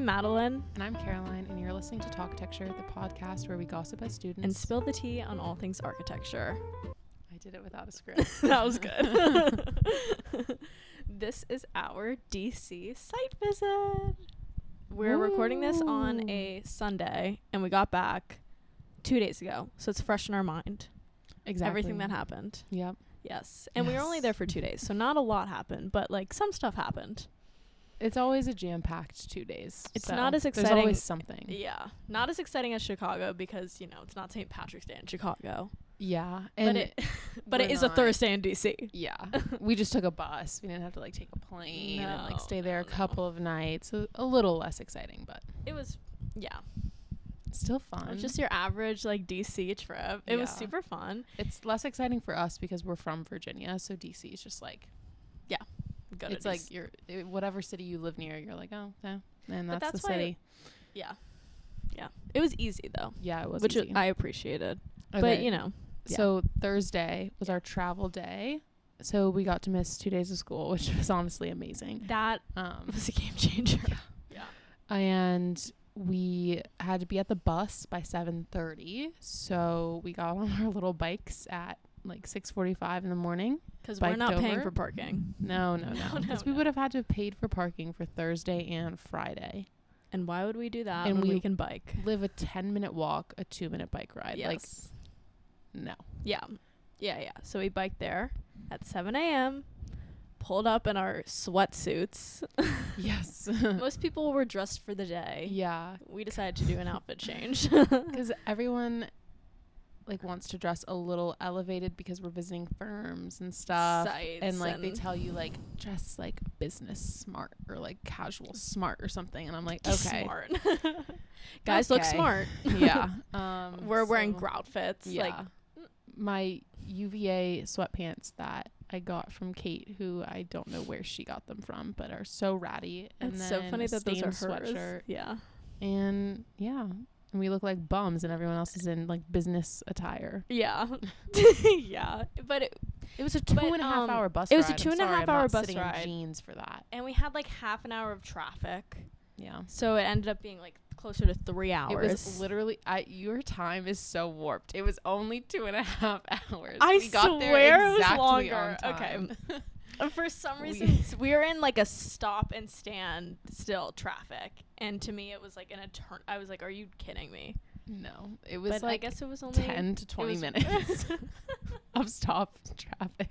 I'm Madeline. And I'm Caroline, and you're listening to Talktecture, the podcast where we gossip as students. And spill the tea on all things architecture. I did it without a script. That was good. This is our DC site visit. We're recording this on a Sunday, and we got back 2 days ago, so it's fresh in our mind. Exactly. Everything that happened. Yep. Yes. And we were only there for 2 days, so not a lot happened, but like some stuff happened. It's always a jam-packed 2 days. It's so not as exciting. There's always something. Yeah. Not as exciting as Chicago because, you know, it's not St. Patrick's Day in Chicago. Yeah. And but it is a Thursday in DC. Yeah. We just took a bus. We didn't have to like take a plane and like stay there a couple of nights. A little less exciting, but it was, yeah. Still fun. Just your average like DC trip. It was super fun. It's less exciting for us because we're from Virginia, so DC is just like, yeah, go to it's DC. like whatever city you live near, you're like, oh no, and that's the city. Yeah, it was easy though. Yeah, it was which easy. I appreciated. Okay. But you know, so Thursday was our travel day. So we got to miss 2 days of school, which was honestly amazing. That was a game changer. Yeah. And we had to be at the bus by 7:30. So we got on our little bikes at like 6:45 in the morning. Because we're not paying for parking. No. Because we would have had to have paid for parking for Thursday and Friday. And why would we do that and when we can bike? Live a 10-minute walk, a 2-minute bike ride. Yes. Like, no. Yeah. So we biked there at 7 a.m., pulled up in our sweatsuits. Yes. Most people were dressed for the day. Yeah. We decided to do an outfit change. Because everyone like wants to dress a little elevated because we're visiting firms and stuff. Sites and like they tell you like dress like business smart or like casual smart or something. And I'm like, okay. Smart. Guys look smart. Yeah. We're wearing grout fits. Yeah. Like my UVA sweatpants that I got from Kate, who I don't know where she got them from, but are so ratty. And it's then so funny that those are hers. Sweatshirt. Yeah. And and we look like bums and everyone else is in like business attire. Yeah. Yeah. But it was a 2.5 hour bus ride. It was a 2.5 hour bus sitting ride. In jeans for that. And we had like half an hour of traffic. Yeah. So it ended up being like closer to 3 hours. It was literally, your time is so warped. It was only 2.5 hours. We got there exactly it was longer. On time. Okay. For some reason, we were in like a stop and stand still traffic. And to me, it was like I was like, are you kidding me? No. It was but like I guess it was only 10 to 20 minutes of stop traffic.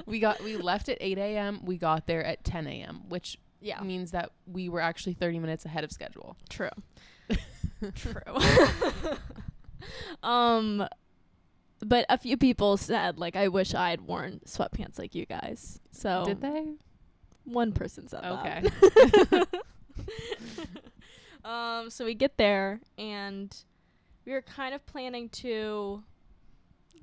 We left at 8 a.m. We got there at 10 a.m., which means that we were actually 30 minutes ahead of schedule. True. But a few people said, like, I wish I had worn sweatpants like you guys. So did they? One person said that. So we get there, and we were kind of planning to,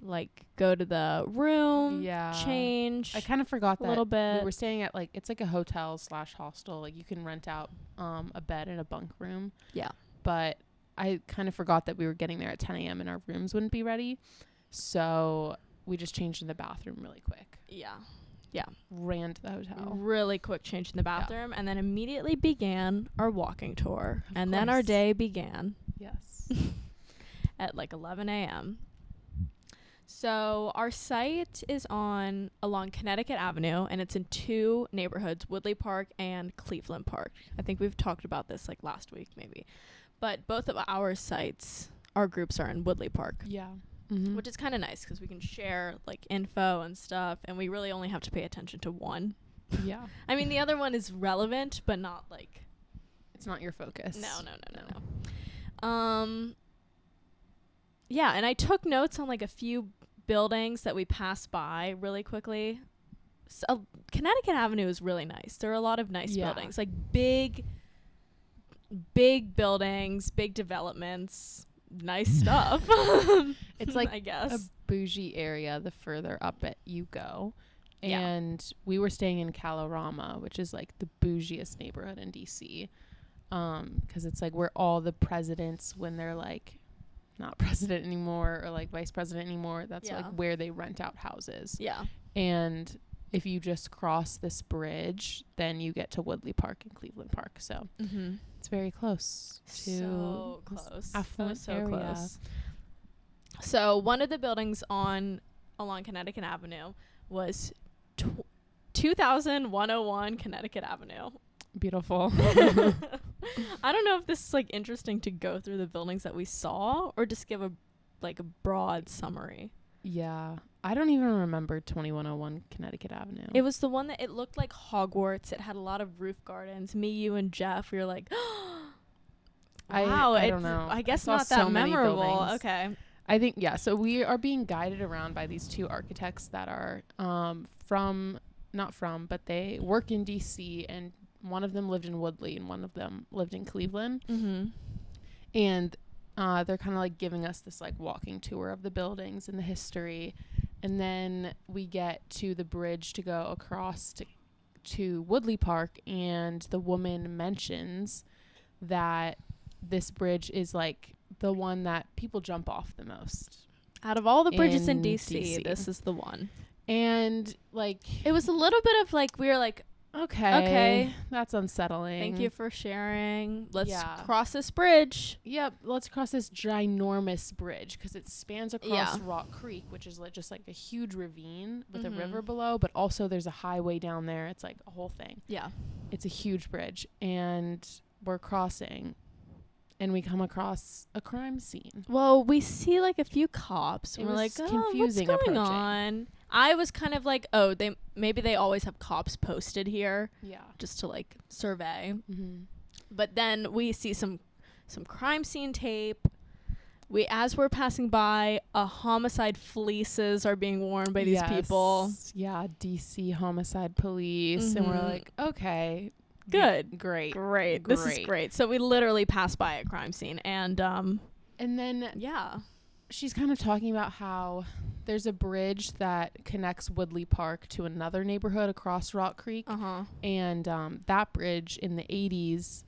like, go to the room, change. I kind of forgot that a little bit. We were staying at, like, it's like a hotel/hostel. Like, you can rent out a bed in a bunk room. Yeah. But I kind of forgot that we were getting there at 10 a.m. and our rooms wouldn't be ready. So we just changed in the bathroom really quick. Yeah. Ran to the hotel. Really quick change in the bathroom. And then immediately began our walking tour. And then our day began. Yes. At like 11 a.m. So our site is along Connecticut Avenue, and it's in two neighborhoods, Woodley Park and Cleveland Park. I think we've talked about this like last week maybe. But both of our sites, our groups are in Woodley Park. Yeah. Mm-hmm. Which is kind of nice because we can share like info and stuff, and we really only have to pay attention to one. Yeah. I mean, the other one is relevant, but not like... It's not your focus. No. Yeah, and I took notes on like a few buildings that we passed by really quickly. So, Connecticut Avenue is really nice. There are a lot of nice buildings, like big buildings, big developments, nice stuff. It's like, I guess, a bougie area the further up you go. And we were staying in Kalorama, which is like the bougiest neighborhood in DC. Because it's like where all the presidents, when they're like not president anymore or like vice president anymore, that's like where they rent out houses. Yeah. And if you just cross this bridge, then you get to Woodley Park and Cleveland Park. So it's very close to so close. affluent area. Close. So one of the buildings along Connecticut Avenue was 2101 Connecticut Avenue. Beautiful. I don't know if this is like interesting to go through the buildings that we saw or just give a broad summary. Yeah. I don't even remember 2101 Connecticut Avenue. It was the one that it looked like Hogwarts. It had a lot of roof gardens. Me, you, and Jeff, we were like, wow. I don't know. I guess I not saw that so many memorable. buildings. Okay. I think, yeah. So we are being guided around by these two architects that are but they work in DC, and one of them lived in Woodley and one of them lived in Cleveland. And they're kind of like giving us this like walking tour of the buildings and the history. And then we get to the bridge to go across to Woodley Park, and the woman mentions that this bridge is like the one that people jump off the most. Out of all the bridges in DC, this is the one. And like it was a little bit of like, we were like, okay, that's unsettling. Thank you for sharing. Let's cross this bridge. Yep, let's cross this ginormous bridge because it spans across Rock Creek, which is just like a huge ravine with a river below, but also there's a highway down there. It's like a whole thing. Yeah, it's a huge bridge, and we're crossing, and we come across a crime scene. Well, we see like a few cops, and we're like, confusing. What's going on? I was kind of like, they always have cops posted here, just to like survey. But then we see some crime scene tape. As we're passing by, homicide fleeces are being worn by these people. Yeah, DC homicide police, and we're like, okay, good, great. This is great. So we literally passed by a crime scene, and then she's kind of talking about how there's a bridge that connects Woodley Park to another neighborhood across Rock Creek. And that bridge in the 80s,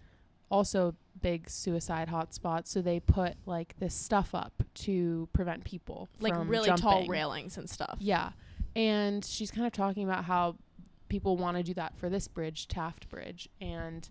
also big suicide hotspot. So they put like this stuff up to prevent people like from really jumping. Tall railings and stuff. Yeah. And she's kind of talking about how people want to do that for this bridge, Taft Bridge. And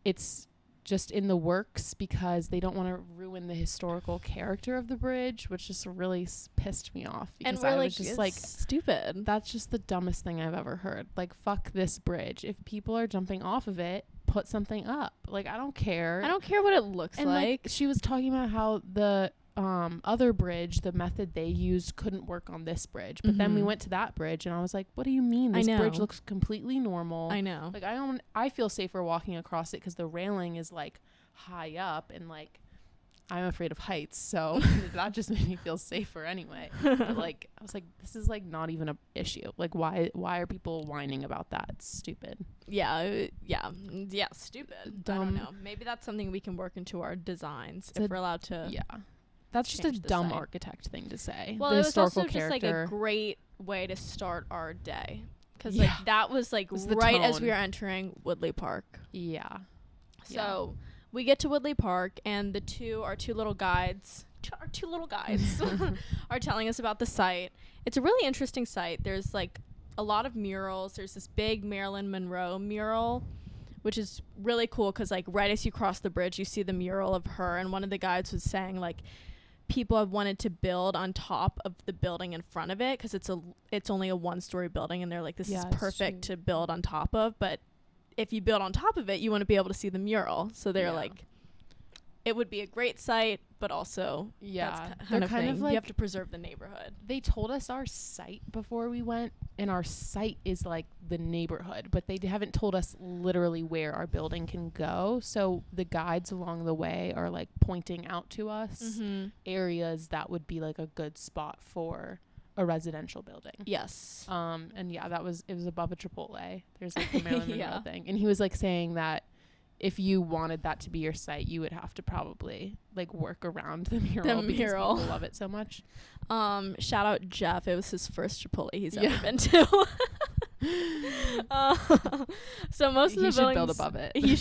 it's just in the works because they don't want to ruin the historical character of the bridge, which just really pissed me off. Because and we're was just like, stupid. That's just the dumbest thing I've ever heard. Like, fuck this bridge. If people are jumping off of it, put something up. Like, I don't care. I don't care what it looks like. She was talking about how the other bridge, the method they used couldn't work on this bridge. But then we went to that bridge and I was like, what do you mean? This bridge looks completely normal. I know. Like, I feel safer walking across it because the railing is like high up, and like I'm afraid of heights, so that just made me feel safer anyway. But like I was like, this is like not even a issue. Like, why are people whining about that? It's stupid. Yeah, stupid. Dumb. I don't know. Maybe that's something we can work into our designs if we're allowed to. Yeah. That's just a dumb architect thing to say. Well, the it was also character. just like a great way to start our day, because like that was like right as we were entering Woodley Park. Yeah. So we get to Woodley Park, and our two little guides are telling us about the site. It's a really interesting site. There's like a lot of murals. There's this big Marilyn Monroe mural, which is really cool because like right as you cross the bridge, you see the mural of her. And one of the guides was saying like people have wanted to build on top of the building in front of it because it's only a one-story building, and they're like, this is perfect to build on top of. But if you build on top of it, you want to be able to see the mural. So they're like, it would be a great site, but also that's kind of like, you have to preserve the neighborhood. They told us our site before we went, and our site is like the neighborhood, but they haven't told us literally where our building can go. So the guides along the way are like pointing out to us areas that would be like a good spot for a residential building. Yes. And it was above a Chipotle. There's like the Marilyn Monroe thing. And he was like saying that if you wanted that to be your site, you would have to probably like work around the mural because people love it so much. Shout out Jeff. It was his first Chipotle he's ever been to. So most of the buildings, should build above it. He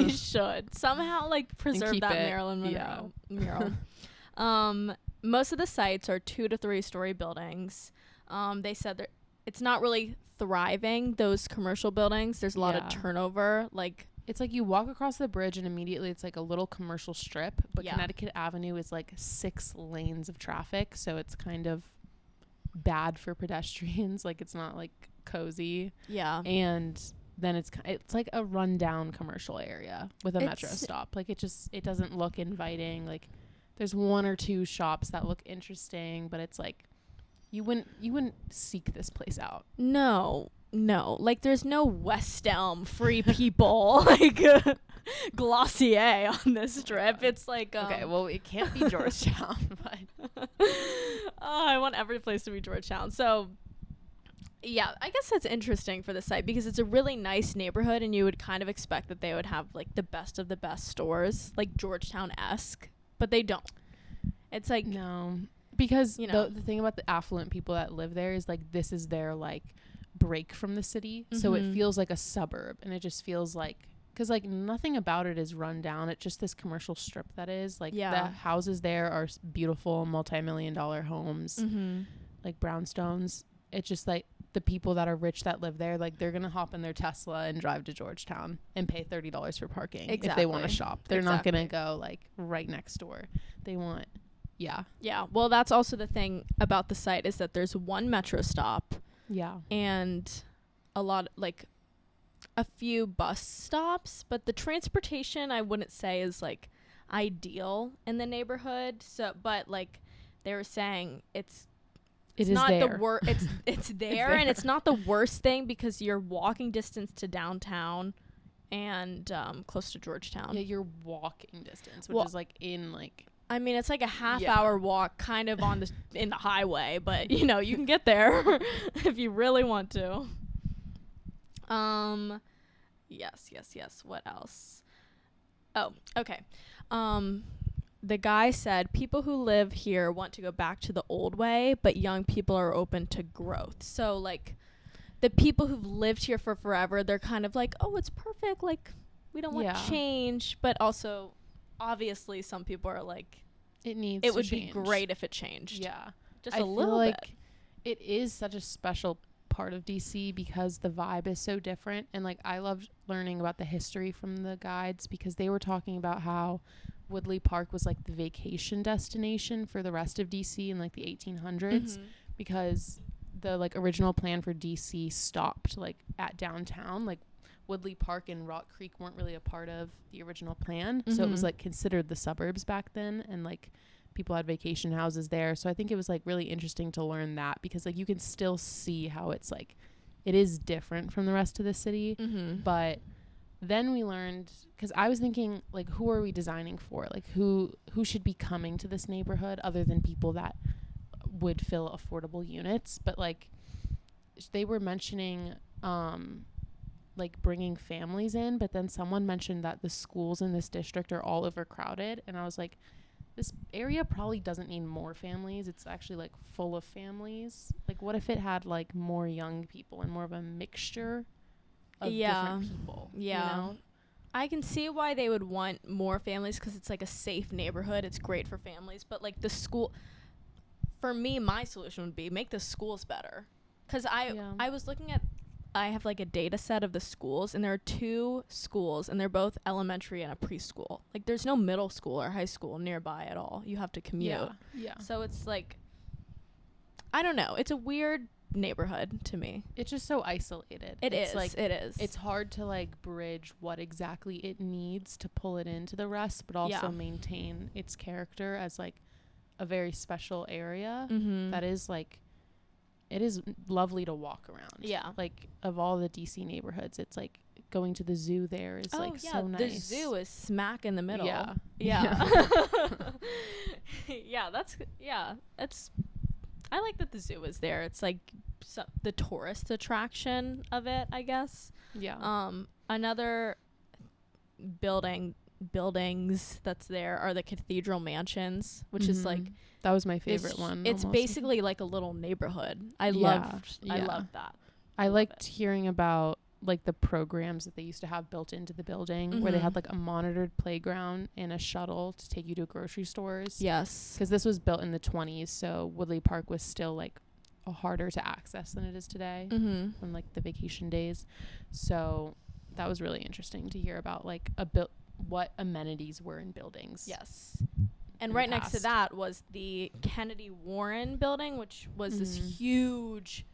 should somehow like preserve that Marilyn Monroe mural. Most of the sites are 2 to 3 story buildings. They said it's not really thriving, those commercial buildings. There's a lot of turnover. Like, it's like you walk across the bridge and immediately it's like a little commercial strip, but Connecticut Avenue is like 6 lanes of traffic, so it's kind of bad for pedestrians. Like, it's not like cozy. Yeah. And then it's like a rundown commercial area with a metro stop. Like, it doesn't look inviting. Like, there's 1 or 2 shops that look interesting, but it's like you wouldn't seek this place out. No, like, there's no West Elm, Free People, like Glossier on this strip. It's like okay, well, it can't be Georgetown, but I want every place to be Georgetown. So yeah, I guess that's interesting for the site because it's a really nice neighborhood, and you would kind of expect that they would have like the best of the best stores, like Georgetown-esque, but they don't. It's like, no, because the thing about the affluent people that live there is like this is their like break from the city, so it feels like a suburb, and it just feels like, because like nothing about it is run down. It's just this commercial strip that is like, the houses there are beautiful multi-million-dollar homes, like brownstones. It's just like the people that are rich that live there, like they're gonna hop in their Tesla and drive to Georgetown and pay $30 for parking if they want to shop. They're not gonna go like right next door. They want well, that's also the thing about the site, is that there's 1 metro stop and a few bus stops, but the transportation I wouldn't say is like ideal in the neighborhood. So, but like they were saying, it's not the worst. It's there, and it's not the worst thing because you're walking distance to downtown and close to Georgetown. Yeah, you're walking distance, which is like in like, I mean, it's like a half-hour walk, kind of on in the highway, but you can get there if you really want to. Yes. What else? Oh, okay. The guy said people who live here want to go back to the old way, but young people are open to growth. So like the people who've lived here for forever, they're kind of like, oh, it's perfect. Like, we don't want change, but also obviously some people are like, it would be great if it changed. Yeah. Just a little bit. It is such a special part of DC because the vibe is so different, and like I loved learning about the history from the guides, because they were talking about how Woodley Park was like the vacation destination for the rest of DC in like the 1800s, because the like original plan for DC stopped like at downtown. Like Woodley Park and Rock Creek weren't really a part of the original plan, so it was like considered the suburbs back then, and like people had vacation houses there. So I think it was like really interesting to learn that, because like you can still see how it's like it is different from the rest of the city. But then we learned, because I was thinking like, who are we designing for? Like who should be coming to this neighborhood other than people that would fill affordable units? But like they were mentioning like bringing families in, but then someone mentioned that the schools in this district are all overcrowded, and I was like, this area probably doesn't need more families. It's actually like full of families. Like, what if it had like more young people and more of a mixture of different people? I can see why they would want more families, because it's like a safe neighborhood. It's great for families, but like the school, for me, my solution would be make the schools better, because I was looking at, I have like a data set of the schools, and there are 2 schools, and they're both elementary and a preschool. Like there's no middle school or high school nearby at all. You have to commute. Yeah. So it's like, I don't know. It's a weird neighborhood to me. It's just so isolated. It is. It's hard to like bridge what exactly it needs to pull it into the rest, but also maintain its character as like a very special area that is like, it is lovely to walk around. Yeah. Like, of all the DC neighborhoods, it's like going to the zoo there is so nice. The zoo is smack in the middle. Yeah. It's, I like that the zoo is there. It's like the tourist attraction of it, I guess. Yeah. Another buildings that's there are the Cathedral Mansions, which is like, that was my favorite one. It's basically like a little neighborhood. I loved that. I liked hearing about like the programs that they used to have built into the building, where they had like a monitored playground and a shuttle to take you to grocery stores. Yes. Because this was built in the 20s, so Woodley Park was still like harder to access than it is today Mm-hmm. on like the vacation days. So that was really interesting to hear about like what amenities were in buildings. Yes. And right next to that was the Kennedy Warren building, which was this huge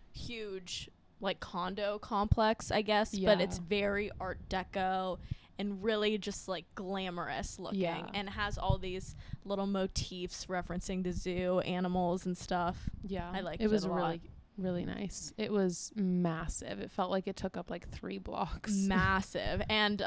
like condo complex, I guess, but it's very Art Deco and really just like glamorous looking, and has all these little motifs referencing the zoo, animals and stuff. Yeah, I liked it. Was a lot. really nice. It was massive. It felt like it took up like 3 blocks. Massive. And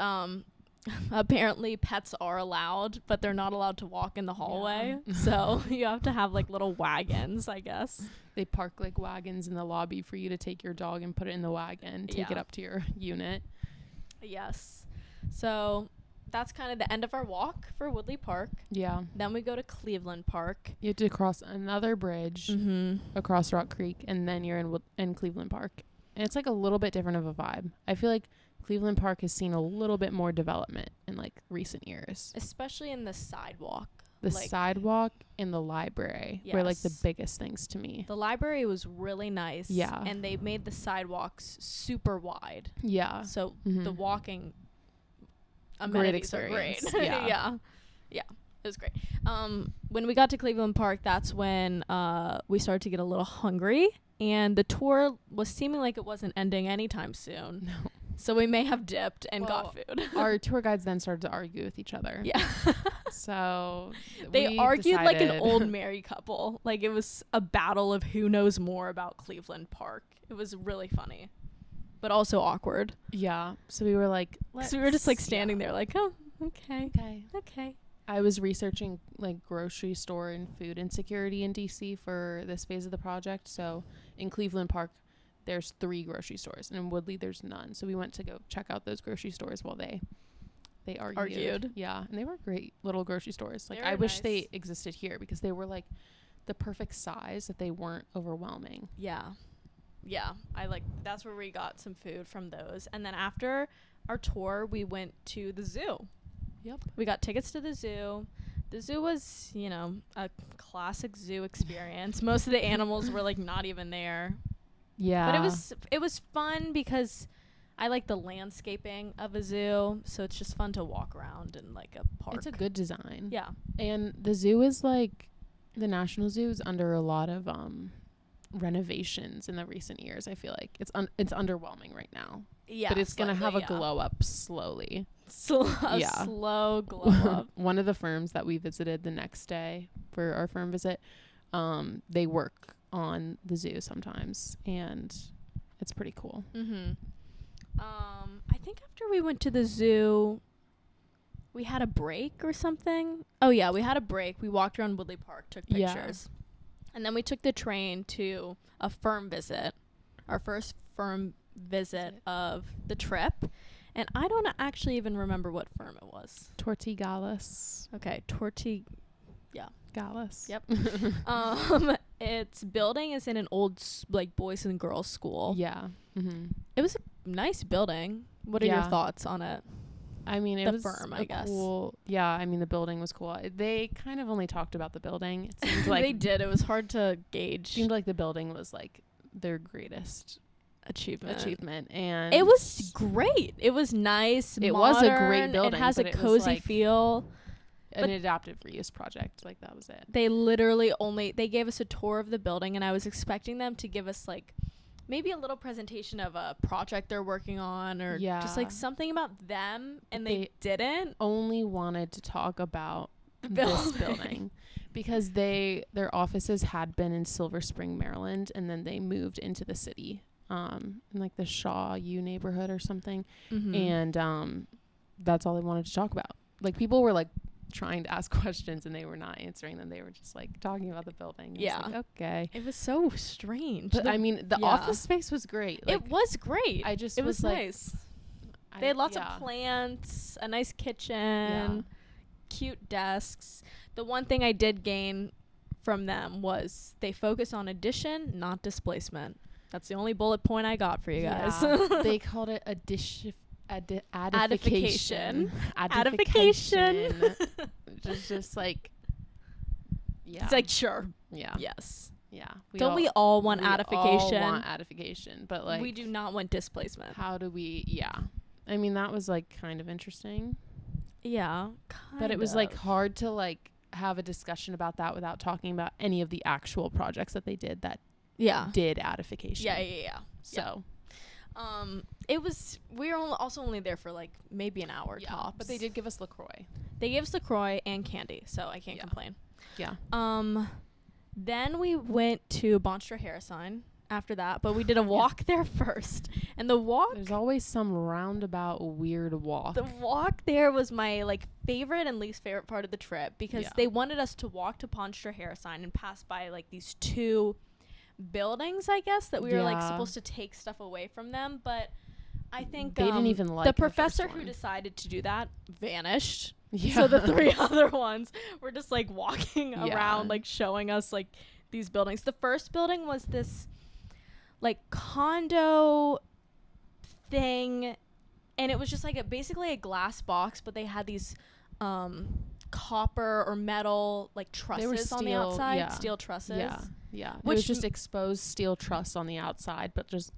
apparently pets are allowed, but they're not allowed to walk in the hallway. Yeah. So you have to have like little wagons, I guess. They park like wagons in the lobby for you to take your dog and put it in the wagon, take it up to your unit. Yes. So that's kind of the end of our walk for Woodley Park. Yeah. Then we go to Cleveland Park. You have to cross another bridge across Rock Creek, and then you're in Cleveland Park. And it's like a little bit different of a vibe. I feel like Cleveland Park has seen a little bit more development in like recent years, especially in the sidewalk. The sidewalk and the library were like the biggest things to me. The library was really nice. Yeah. And they made the sidewalks super wide. Yeah. So the walking amenities are great. Yeah. Yeah. It was great. When we got to Cleveland Park, that's when we started to get a little hungry, and the tour was seeming like it wasn't ending anytime soon. No. So we may have dipped and got food. Our tour guides then started to argue with each other. Yeah. So they argued like an old married couple. Like it was a battle of who knows more about Cleveland Park. It was really funny, but also awkward. Yeah. So we were like, so we were just like standing there like, oh, okay. I was researching like grocery store and food insecurity in DC for this phase of the project. So in Cleveland Park, there's 3 grocery stores, and in Woodley there's none. So we went to go check out those grocery stores while they argued. Yeah, and they were great little grocery stores. Like I wish they existed here because they were like the perfect size that they weren't overwhelming. Yeah. That's where we got some food from those. And then after our tour, we went to the zoo. Yep. We got tickets to the zoo. The zoo was, a classic zoo experience. Most of the animals were like not even there. Yeah. But it was fun because I like the landscaping of a zoo, so it's just fun to walk around in like a park. It's a good design. Yeah. And the zoo is like, the National Zoo is under a lot of renovations in the recent years. I feel like it's underwhelming right now. Yeah. But it's going to have a glow up slowly. Slow glow up. One of the firms that we visited the next day for our firm visit, they work on the zoo sometimes, and it's pretty cool. I think after we went to the zoo, we had a break or something. Oh yeah, we had a break. We walked around Woodley Park, took pictures, and then we took the train to a firm visit, our first firm visit of the trip. And I don't actually even remember what firm it was. Tortigalis. Okay, Gallus. Yep. Its building is in an old like boys and girls school. Yeah. It was a nice building. What are your thoughts on it? I mean, it was firm, I guess. Cool. Yeah, I mean, the building was cool. They kind of only talked about the building. It seemed like they did. It was hard to gauge. It seemed like the building was like their greatest achievement, and it was great. It was nice. It modern. Was a great building. It has a cozy feel. An adaptive reuse project, like that was it. They literally they gave us a tour of the building, and I was expecting them to give us like maybe a little presentation of a project they're working on, or just like something about them, and they didn't. Only wanted to talk about this building because their offices had been in Silver Spring, Maryland, and then they moved into the city, in like the Shaw U neighborhood or something, and that's all they wanted to talk about. Like people were like trying to ask questions and they were not answering them. They were just like talking about the building. Like, okay. It was so strange. But I mean, the office space was great. Like, it was great. It was like, nice. They had lots of plants, a nice kitchen, cute desks. The one thing I did gain from them was they focus on addition, not displacement. That's the only bullet point I got for you guys. They called it addition. Adification. just like, it's like, sure. Yeah. Yes. Yeah. Don't we all want we attification? all want attification, but like we do not want displacement. How do we? Yeah. I mean, that was like kind of interesting. Yeah. But it was like hard to like have a discussion about that without talking about any of the actual projects that they did that did attification. Yeah. So it was, we were also only there for like maybe an hour tops. But they did give us LaCroix. They gave us LaCroix and candy, so I can't complain. Yeah. Then we went to Bonstra Harrison after that, but we did a walk there first. And the walk, there's always some roundabout weird walk. The walk there was my like favorite and least favorite part of the trip, because they wanted us to walk to Bonstra Harrison and pass by like these two buildings, I guess, that we were like supposed to take stuff away from them, but I think they didn't even like the professor who decided to do that vanished. Yeah. So the three other ones were just like walking around, like showing us like these buildings. The first building was this like condo thing, and it was just like basically a glass box, but they had these copper or metal like trusses on the outside, steel trusses. Yeah. Which was just exposed steel truss on the outside, but just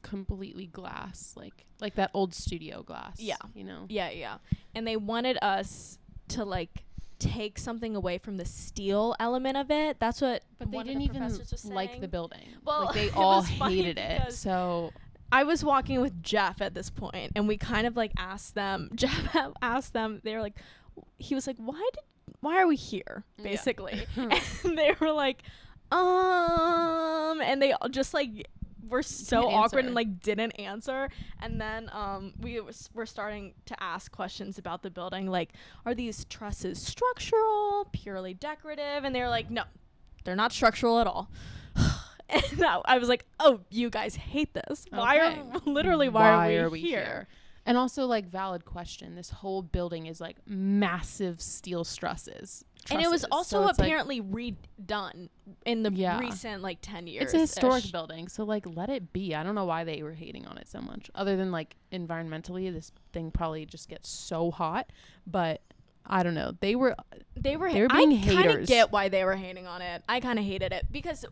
completely glass, like that old studio glass. Yeah. You know? Yeah. And they wanted us to like take something away from the steel element of it. That's what. But they didn't even like the building. Well, like they all hated it. So I was walking with Jeff at this point, and we kind of like asked them. Jeff asked them. They were like, he was like, why are we here? Basically, and they were like, and they just like were so awkward and like didn't answer. And then we were starting to ask questions about the building, like, are these trusses structural, purely decorative? And they were like, no, they're not structural at all. And I was like, oh, you guys hate this. Why are we here? And also, like, valid question, this whole building is like massive steel trusses. And it was also apparently redone in the recent like 10 years. It's a historic building, so like let it be. I don't know why they were hating on it so much, other than like environmentally this thing probably just gets so hot. But I don't know, they were being haters. I kind of get why they were hating on it. I kind of hated it because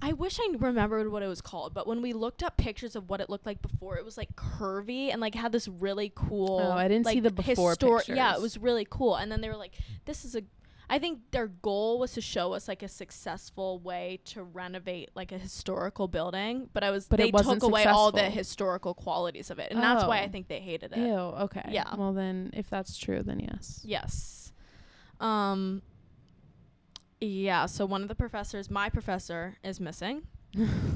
I wish I remembered what it was called, but when we looked up pictures of what it looked like before, it was like curvy and like had this really cool. Oh, I didn't see the before pictures. Yeah, it was really cool. And then they were like, I think their goal was to show us like a successful way to renovate like a historical building, but they took away all the historical qualities of it, and that's why I think they hated it. Ew. Okay. Yeah. Well, then if that's true, then yes. Yes. Yeah, so one of the professors, my professor, is missing.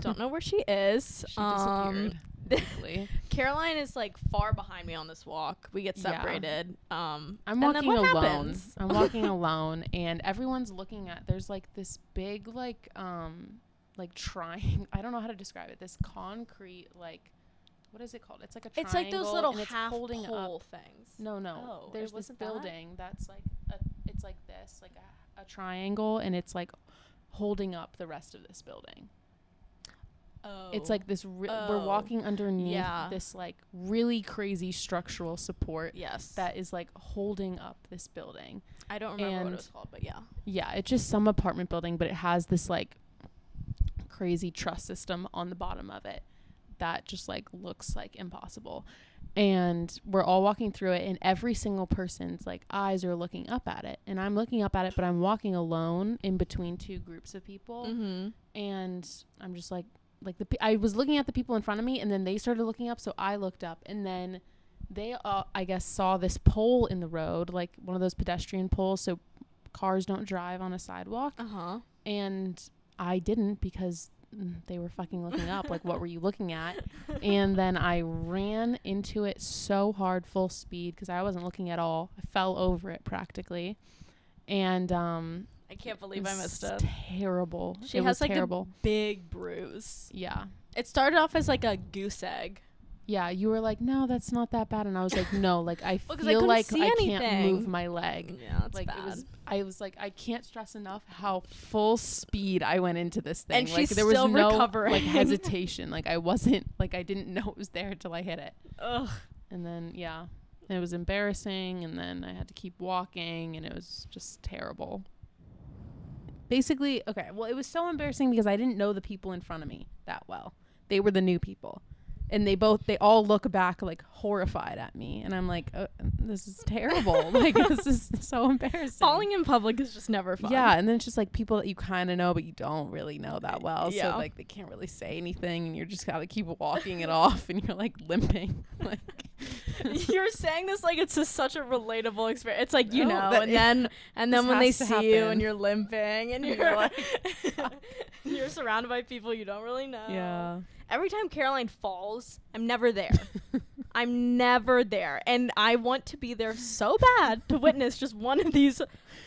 Don't know where she is. She disappeared. Caroline is like far behind me on this walk. We get separated. I'm walking alone. I'm walking alone, and everyone's looking at. There's like this big like triangle. I don't know how to describe it. This concrete like. What is it called? It's like a triangle. It's like those little half pole things. No. Oh, there's this building that's like it's like this, like a triangle, and it's like holding up the rest of this building. Oh. It's like this. We're walking underneath this like really crazy structural support. Yes. That is like holding up this building. I don't remember what it was called, but yeah. Yeah, it's just some apartment building, but it has this like crazy truss system on the bottom of it that just like looks like impossible. And we're all walking through it, and every single person's like eyes are looking up at it, and I'm looking up at it, but I'm walking alone in between two groups of people. Mm-hmm. And I'm just like I was looking at the people in front of me, and then they started looking up, so I looked up, and then they I guess saw this pole in the road, like one of those pedestrian poles so cars don't drive on a sidewalk. And I didn't, because they were fucking looking up. Like, what were you looking at? And then I ran into it so hard, full speed, because I wasn't looking at all. I fell over it practically. And I can't believe I missed it. Terrible. She has like a big bruise. Yeah. It started off as like a goose egg. Yeah, you were like, no, that's not that bad, and I was like, no, like I feel like I can't move my leg. Yeah, that's like bad. I was like, I can't stress enough how full speed I went into this thing. And like, she's there was still no recovering. Like hesitation. Like I wasn't like I didn't know it was there till I hit it. Ugh. And then it was embarrassing, and then I had to keep walking, and it was just terrible. basically, okay, well, it was so embarrassing because I didn't know the people in front of me that well. They were the new people. And they all look back like horrified at me. And I'm like, this is terrible. Like, this is so embarrassing. Falling in public is just never fun. Yeah. And then it's just like people that you kind of know, but you don't really know that well. Yeah. So like they can't really say anything. And you're just got to keep walking it off. And you're like limping. Like, you're saying this like it's just such a relatable experience. It's like, you know, and then when they see happen. you and you're limping and you're like, you're surrounded by people you don't really know. Yeah. Every time Caroline falls, I'm never there. I'm never there. And I want to be there so bad to witness just one of these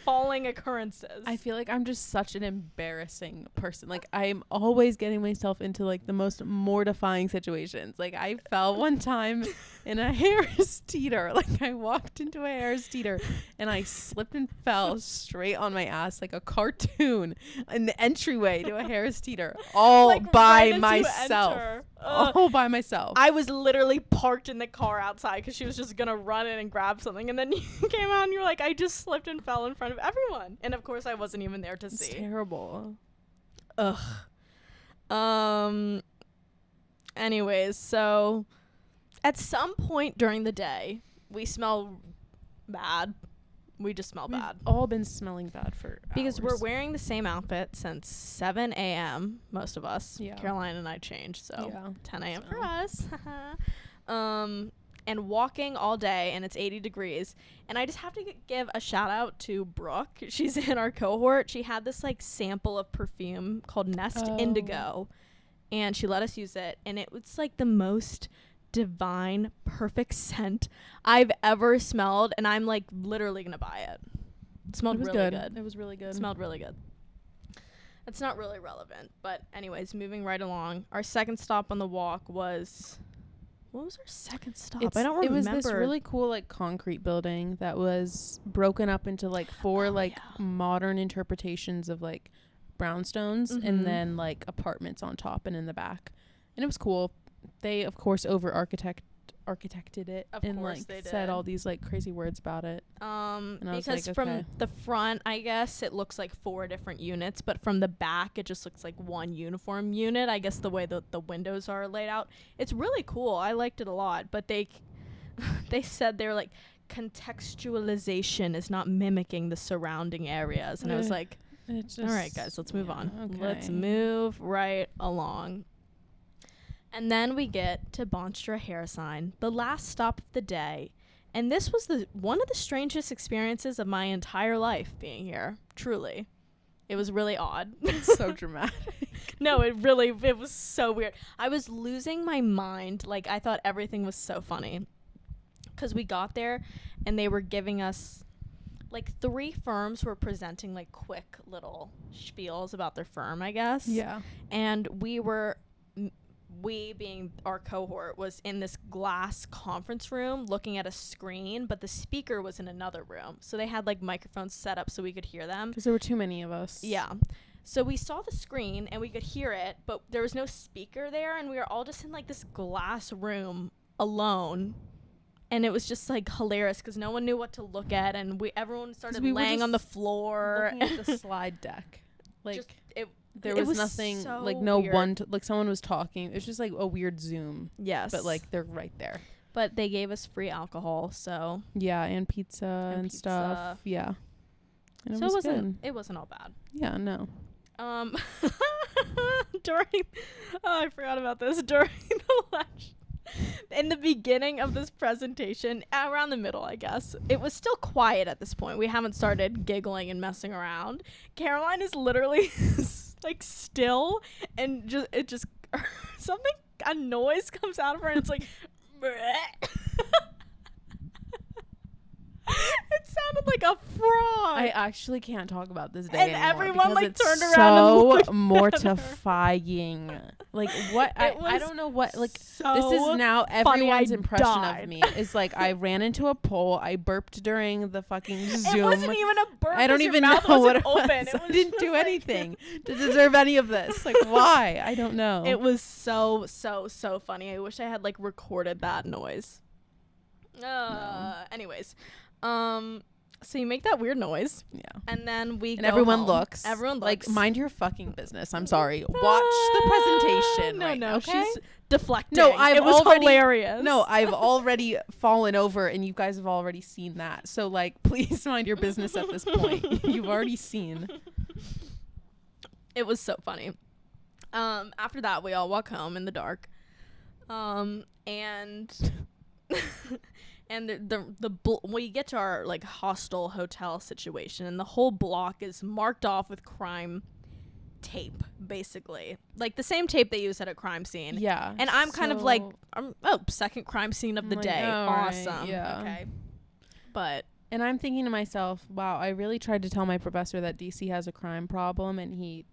falling occurrences. I feel like I'm just such an embarrassing person. Like, I'm always getting myself into like the most mortifying situations. Like, I fell one time in a Harris teeter. Like, I walked into a Harris teeter and I slipped and fell straight on my ass like a cartoon in the entryway to a Harris teeter, all like by right myself. All by myself. I was literally parked in the car outside because she was just gonna run in and grab something, and then you came out and you were like, I just slipped and fell in front of everyone, and of course I wasn't even there to It's see. terrible. Anyways, so at some point during the day we smell bad. We just smell bad. We've all been smelling bad for because hours. we're wearing the same outfit since 7 a.m. most of us. Yeah. Caroline and I changed, so yeah. 10 a.m. for us. And walking all day, and it's 80 degrees. And I just have to give a shout out to Brooke. She's in our cohort. She had this like sample of perfume called Nest Indigo, and she let us use it, and it was like the most divine, perfect scent I've ever smelled, and I'm like literally gonna buy it. It smelled really good. It was really good. It smelled really good. It's not really relevant, but anyways, moving right along. Our second stop on the walk was, what was our second stop? I don't remember. It was this really cool like concrete building that was broken up into like four modern interpretations of like brownstones, and then like apartments on top and in the back, and it was cool. They of course architected it, and like said all these like crazy words about it. Because from the front, I guess it looks like 4 different units, but from the back it just looks like one uniform unit. I guess the way the windows are laid out, it's really cool. I liked it a lot, but they said they're like, contextualization is not mimicking the surrounding areas, and I was like, all right guys, let's move on. Okay. Let's move right along. And then we get to Bonstra Hair Sign, the last stop of the day. And this was one of the strangest experiences of my entire life being here. Truly. It was really odd. It's so dramatic. No, it was so weird. I was losing my mind. Like, I thought everything was so funny. Because we got there and they were giving us, like, 3 firms were presenting, like, quick little spiels about their firm, I guess. Yeah. And we being our cohort was in this glass conference room looking at a screen, but the speaker was in another room, so they had like microphones set up so we could hear them because there were too many of us. Yeah, so we saw the screen and we could hear it, but there was no speaker there, and we were all just in like this glass room alone, and it was just like hilarious because no one knew what to look at, and everyone started laying on the floor looking at the slide deck. Like, there was nothing, so like no weird. one like someone was talking. It was just like a weird Zoom. Yes, but like they're right there. But they gave us free alcohol, so yeah, and pizza and stuff. Yeah, and so it wasn't all bad. Yeah, no. I forgot about this. During the lunch, in the beginning of this presentation, around the middle, I guess, it was still quiet at this point. We haven't started giggling and messing around. Caroline is literally like still, and a noise comes out of her, and it's like it sounded like a frog. I actually can't talk about this day and anymore, everyone like it's turned around so and mortifying. Like, what? I don't know what, like, so this is now everyone's impression died. of me is like, I ran into a pole, I burped during the fucking Zoom. It wasn't even a burp. I don't even know what it was. Open. I didn't do anything to deserve any of this. Like, why? I don't know. It was so funny. I wish I had like recorded that noise. Anyways, So you make that weird noise. Yeah. And then we and go everyone home. looks. Everyone looks. Like, mind your fucking business. I'm sorry. Watch the presentation. No, right no, now, okay? she's deflecting. No, it was hilarious. No, I've already fallen over, and you guys have already seen that. So, like, please mind your business at this point. You've already seen. It was so funny. After that, we all walk home in the dark. And we get to our like hostel hotel situation, and the whole block is marked off with crime tape, basically, like the same tape they use at a crime scene. Yeah. And I'm kind of like, second crime scene of the day. Awesome. Right, yeah. Okay. But. And I'm thinking to myself, wow, I really tried to tell my professor that DC has a crime problem, and he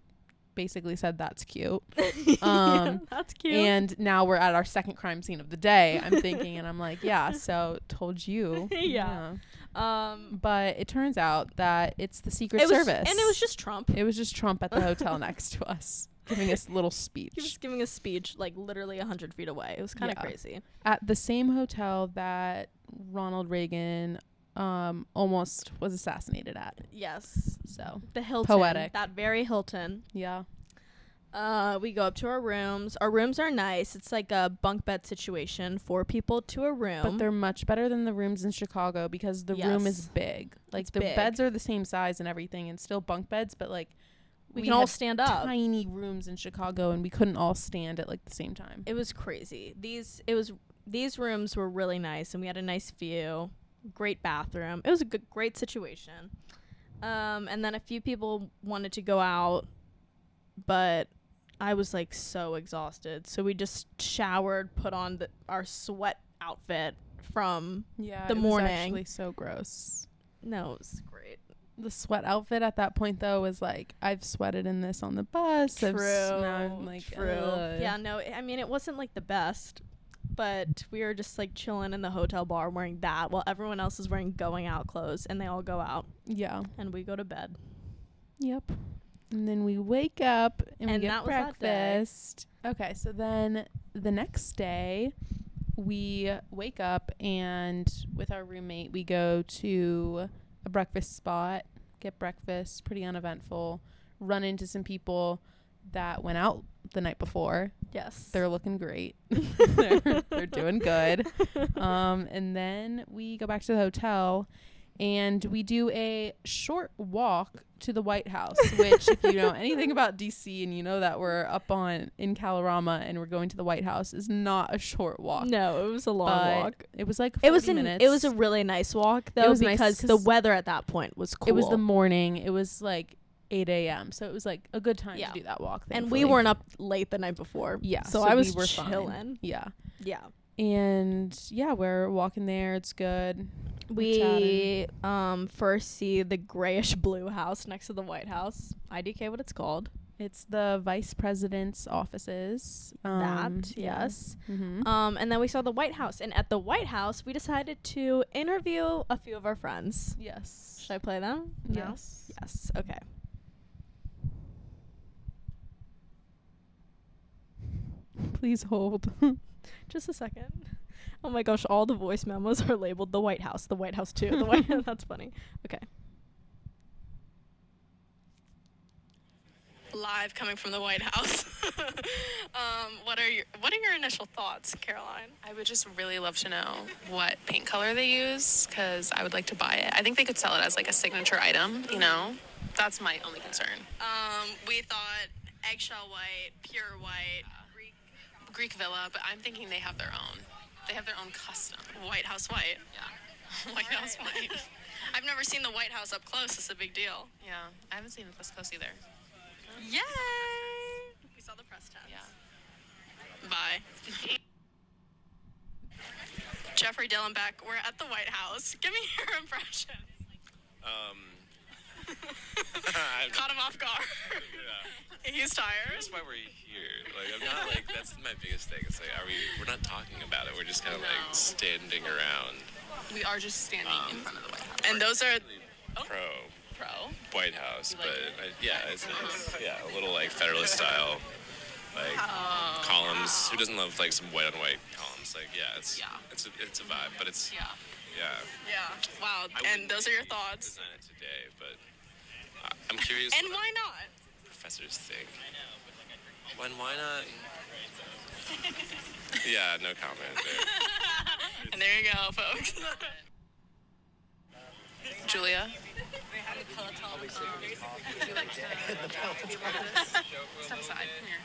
basically said that's cute. That's cute. And now we're at our second crime scene of the day, I'm thinking, and I'm like, yeah, so told you. Yeah. But it turns out that it's the Secret Service. And it was just Trump. It was just Trump at the hotel next to us, giving us a little speech. He was giving a speech like literally 100 feet away. It was kind of crazy. At the same hotel that Ronald Reagan almost was assassinated at. Yes. So the Hilton. Poetic. That very Hilton. Yeah. We go up to our rooms. Our rooms are nice. It's like a bunk bed situation, 4 people to a room. But they're much better than the rooms in Chicago because the room is big. Like it's the big. beds are the same size and everything, and still bunk beds, but like we can all stand up. Tiny rooms in Chicago, and we couldn't all stand at like the same time. It was crazy. These rooms were really nice, and we had a nice view. Great bathroom. It was a great situation. And then a few people wanted to go out, but I was like so exhausted, so we just showered, put on our sweat outfit from the morning. It was actually so gross. No, it was great. The sweat outfit at that point though was like, I've sweated in this on the bus. True. Now I'm like, true. Yeah, no, I mean it wasn't like the best, but we were just like chilling in the hotel bar wearing that while everyone else is wearing going out clothes, and they all go out. Yeah. And we go to bed. Yep. And then we wake up and we get that breakfast. Okay, so then the next day we wake up, and with our roommate we go to a breakfast spot, get breakfast, pretty uneventful, run into some people that went out the night before. Yes. They're looking great. they're doing good. And then we go back to the hotel, and we do a short walk to the White House, which if you know anything about DC and you know that we're up in Kalorama and we're going to the White House, is not a short walk. No, it was a long walk. It was like 40 minutes. It was a really nice walk though, because the weather at that point was cool. It was the morning. It was like 8 a.m. So it was like a good time to do that walk. And we weren't up late the night before. Yeah. So I was we were chilling. Fine. Yeah. Yeah. And yeah, we're walking there. It's good. We first see the grayish blue house next to the White House. IDK, what it's called. It's the vice president's offices. Yes. Mm-hmm. And then we saw the White House. And at the White House, we decided to interview a few of our friends. Yes. Should I play them? No? Yes. Yes. Okay. Please hold. Just a second. Oh my gosh, all the voice memos are labeled the White House 2, the White House. That's funny. Okay. Live coming from the White House. What are your initial thoughts, Caroline? I would just really love to know what paint color they use, because I would like to buy it. I think they could sell it as like a signature item, you know? That's my only concern. We thought eggshell white, pure white, Greek villa, but I'm thinking they have their own. They have their own custom. White House white. Yeah. White House white. I've never seen the White House up close. It's a big deal. Yeah. I haven't seen it this close either. Yay! We saw the press tents. Yeah. Bye. Jeffrey Dillenbeck, we're at the White House. Give me your impressions. Caught him off guard. Yeah. He's tired. That's why we're here. Like, I'm not like, that's my biggest thing. It's like, we're not talking about it. We're just kind of like standing around. We are just standing in front of the White House. And those are Pro White House, but it's nice. Yeah, a little like Federalist style, like columns. Who doesn't love like some white on white columns? Like, it's a vibe, but it's Yeah. Wow. And those are your thoughts. Design it today, but I'm curious. And why not? Professors think. Why not? Yeah, no comment there. And there you go, folks. Julia? Would you like to step aside? Come here.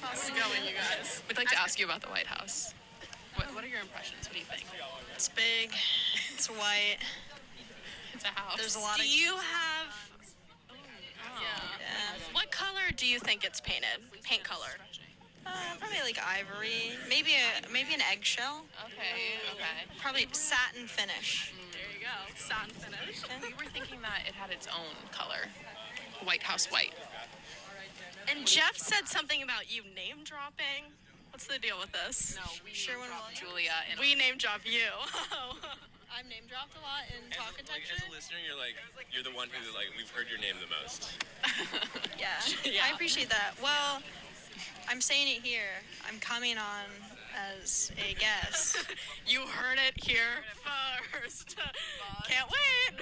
How's it going, you guys? We'd like to ask you about the White House. What are your impressions? What do you think? It's big. It's white. It's a house. There's a lot of... Do you have... Yeah. What color do you think it's painted? Paint color? Probably like ivory. Maybe an eggshell. Okay. Probably satin finish. There you go. Satin finish. We were thinking that it had its own color. White House white. And Jeff said something about you name dropping. What's the deal with this? No, we name dropped Julia. And we name drop you. I'm name dropped a lot in architecture. As a listener, you're the one who we've heard your name the most. Yeah, I appreciate that. Well, I'm saying it here. I'm coming on as a guest. You heard it here first. Can't wait.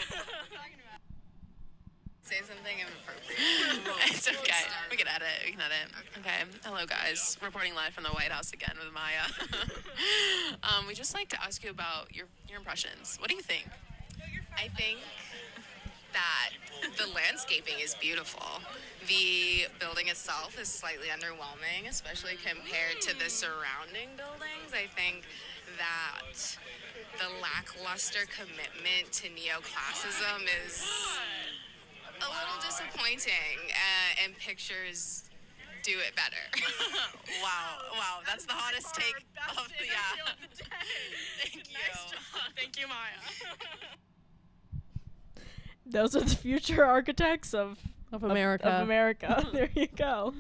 Say something inappropriate. It's okay. We can edit. Okay. Hello, guys. Reporting live from the White House again with Maya. We just like to ask you about your impressions. What do you think? I think that the landscaping is beautiful. The building itself is slightly underwhelming, especially compared to the surrounding buildings. I think that the lackluster commitment to neoclassicism is a little disappointing, and pictures do it better. Wow. That's the hottest take of the day. Thank you. Nice job. Thank you, Maya. Those are the future architects of America. Of America. There you go.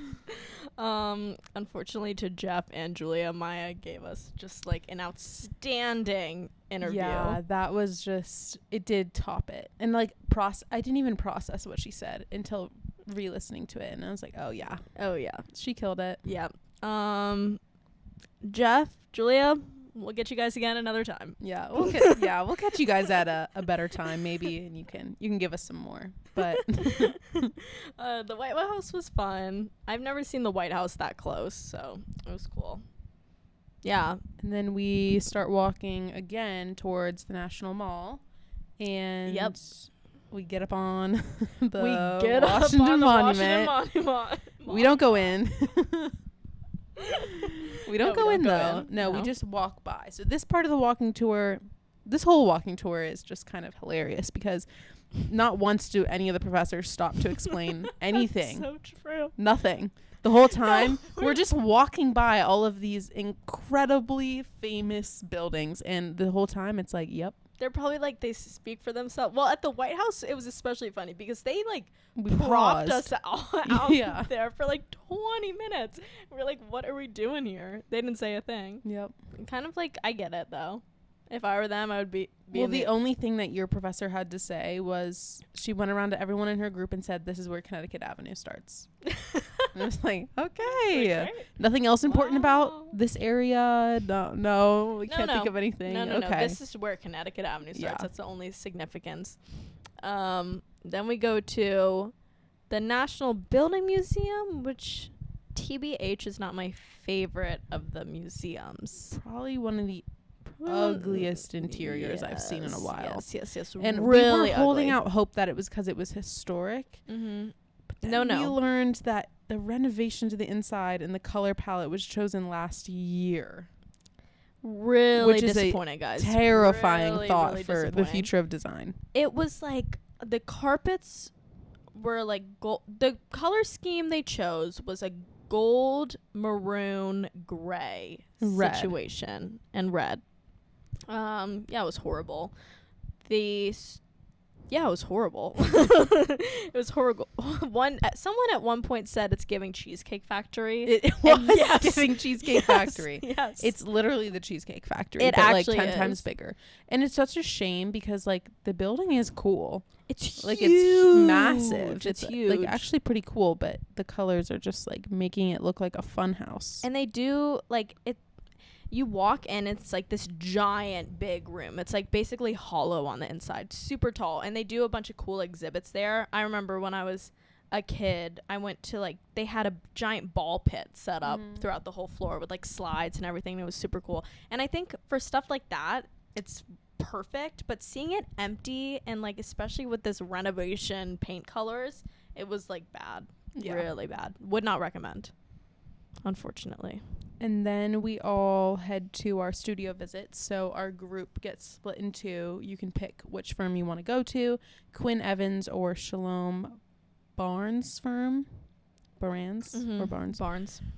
Unfortunately to Jeff and Julia, Maya gave us just like an outstanding interview. Yeah, that was just, it did top it. And like I didn't even process what she said until re-listening to it, and I was like, oh yeah, she killed it. Yeah. Jeff, Julia, we'll get you guys again another time. Yeah, we'll catch you guys at a better time maybe, and you can give us some more. But the White House was fun. I've never seen the White House that close, so it was cool. Yeah. And then we start walking again towards the National Mall, and we get up on the Washington Monument. We don't go in. We don't go in though. No, we just walk by. So this part of the walking tour, this whole walking tour is just kind of hilarious because not once do any of the professors stop to explain anything. So true. Nothing. The whole time we're just walking by all of these incredibly famous buildings, and the whole time it's like, yep. They're probably like, they speak for themselves. Well, at the White House, it was especially funny because they like propped us out there for like 20 minutes. We're like, what are we doing here? They didn't say a thing. Yep. Kind of like, I get it though. If I were them, I would be well, the only thing that your professor had to say was she went around to everyone in her group and said, this is where Connecticut Avenue starts. And I was like, okay. Nothing else important about this area? No, we can't think of anything. No. This is where Connecticut Avenue starts. Yeah. That's the only significance. Then we go to the National Building Museum, which TBH is not my favorite of the museums. Probably one of the ugliest interiors I've seen in a while. Yes. And really we were holding out hope that it was because it was historic. Mm-hmm. But then we learned that the renovation to the inside and the color palette was chosen last year. Really disappointing, guys. Terrifying thought for the future of design. It was like the carpets were like gold. The color scheme they chose was a gold, maroon, gray situation, and red. It was horrible. It was horrible. It was horrible. Someone at one point said it's giving Cheesecake Factory. It was giving Cheesecake Factory. Yes. It's literally the Cheesecake Factory. It but actually like 10 times bigger. And it's such a shame because like the building is cool. It's like huge. It's massive. It's huge. Like actually pretty cool, but the colors are just like making it look like a fun house. And they do like it. you walk in, it's like this giant big room. It's like basically hollow on the inside, super tall, and they do a bunch of cool exhibits there. I remember when I was a kid, I went to like, they had a giant ball pit set up throughout the whole floor with like slides and everything. It was super cool. And I think for stuff like that, it's perfect, but seeing it empty and like, especially with this renovation paint colors, it was like bad. Really bad. Would not recommend, unfortunately. And then we all head to our studio visits. So our group gets split in two. You can pick which firm you want to go to, Quinn Evans or Shalom Barnes firm. Barnes or Barnes?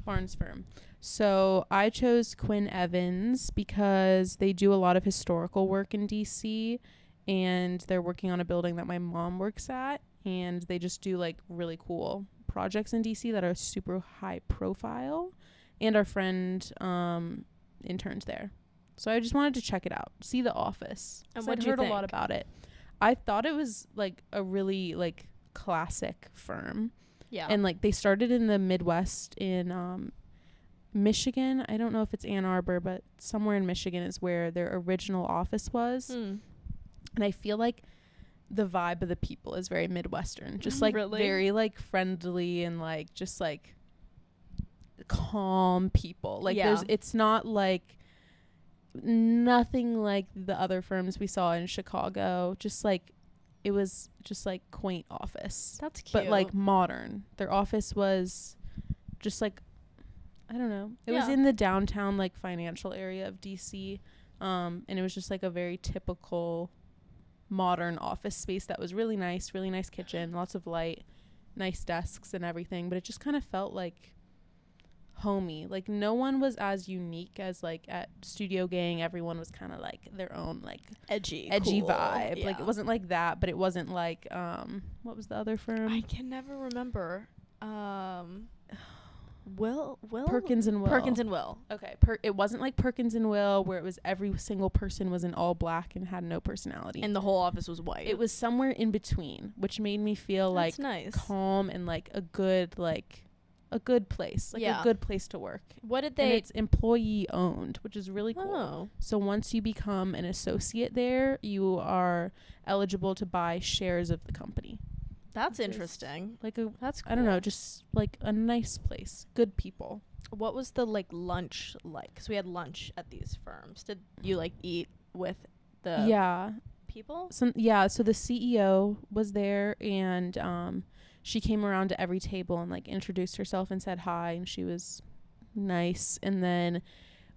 Barnes firm. So I chose Quinn Evans because they do a lot of historical work in DC, and they're working on a building that my mom works at, and they just do like really cool projects in DC that are super high profile. And our friend interns there. So I just wanted to check it out, see the office. And I'd heard a lot about it. I thought it was like a really like classic firm. Yeah. And like they started in the Midwest in Michigan. I don't know if it's Ann Arbor, but somewhere in Michigan is where their original office was. And I feel like the vibe of the people is very Midwestern. Just like very like friendly and like just like calm people. Like it's not like nothing like the other firms we saw in Chicago. Just like it was just like quaint office. That's cute. But like modern. Their office was just like, I don't know. It was in the downtown like financial area of DC. And it was just like a very typical modern office space that was really nice kitchen, lots of light, nice desks and everything, but it just kind of felt like homey. Like no one was as unique as like at Studio Gang. Everyone was kind of like their own like edgy cool vibe. Like it wasn't like that, but it wasn't like what was the other firm? I can never remember. Will Perkins and Will. Okay, it wasn't like Perkins and Will where it was every single person was in all black and had no personality, and the whole office was white. It was somewhere in between, which made me feel That's like nice. Calm and like a good place, like a good place to work. What did they? And it's employee owned, which is really cool. Oh. So once you become an associate there, you are eligible to buy shares of the company. That's interesting. That's cool. I don't know, just like a nice place, good people. What was the like lunch like? Because we had lunch at these firms. Did you like eat with the people? So the CEO was there, and she came around to every table and like introduced herself and said hi, and she was nice. And then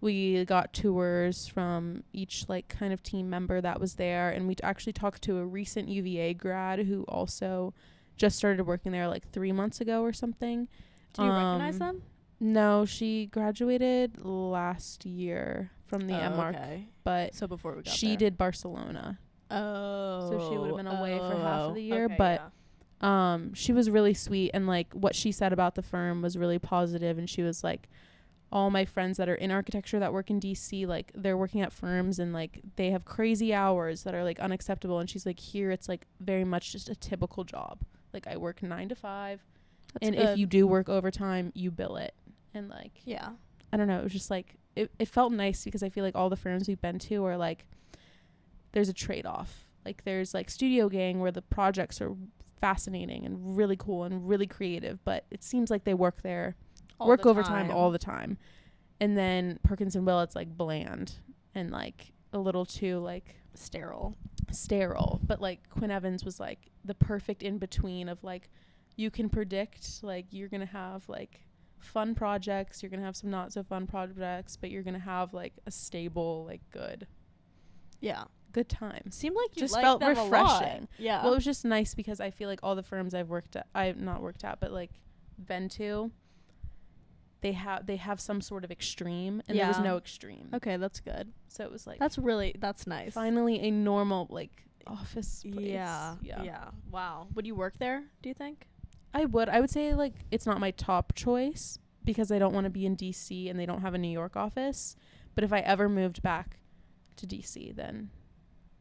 we got tours from each like kind of team member that was there, and we actually talked to a recent UVA grad who also just started working there like 3 months ago or something. Do you recognize them? No, she graduated last year from the MArC, but so before we got she did Barcelona. So she would have been away for half of the year, but she was really sweet, and like what she said about the firm was really positive, and she was like, all my friends that are in architecture that work in DC, like they're working at firms and like they have crazy hours that are like unacceptable, and she's like, here it's like very much just a typical job. Like I work 9 to 5. That's and good. If you do work overtime, you bill it. And like I don't know, it was just like it felt nice, because I feel like all the firms we've been to are like there's a trade-off. Like there's like Studio Gang where the projects are fascinating and really cool and really creative, but it seems like they work overtime all the time. And then Perkins and Will, it's like bland and like a little too like sterile. But like Quinn Evans was like the perfect in between of like, you can predict like you're gonna have like fun projects, you're gonna have some not so fun projects, but you're gonna have like a stable, like good time. Seemed like you just liked felt them refreshing. A lot. Well, it was just nice because I feel like all the firms I've not worked at, but like been to, they have some sort of extreme, and there was no extreme. Okay, that's good. So it was like that's nice. Finally a normal like office place. Yeah. Wow. Would you work there, do you think? I would say like it's not my top choice because I don't want to be in DC and they don't have a New York office, but if I ever moved back to DC, then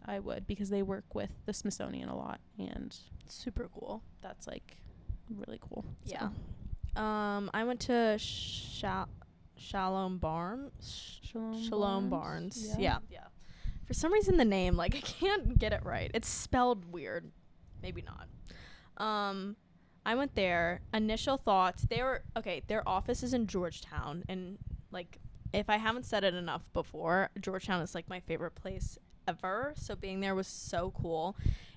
I would, because they work with the Smithsonian a lot, and super cool. That's like really cool. Yeah. I went to Shalom Barnes. Yeah. For some reason, the name, like, I can't get it right. It's spelled weird. Maybe not. I went there. Initial thoughts. Their office is in Georgetown. And, like, if I haven't said it enough before, Georgetown is, like, my favorite place ever. So being there was so cool.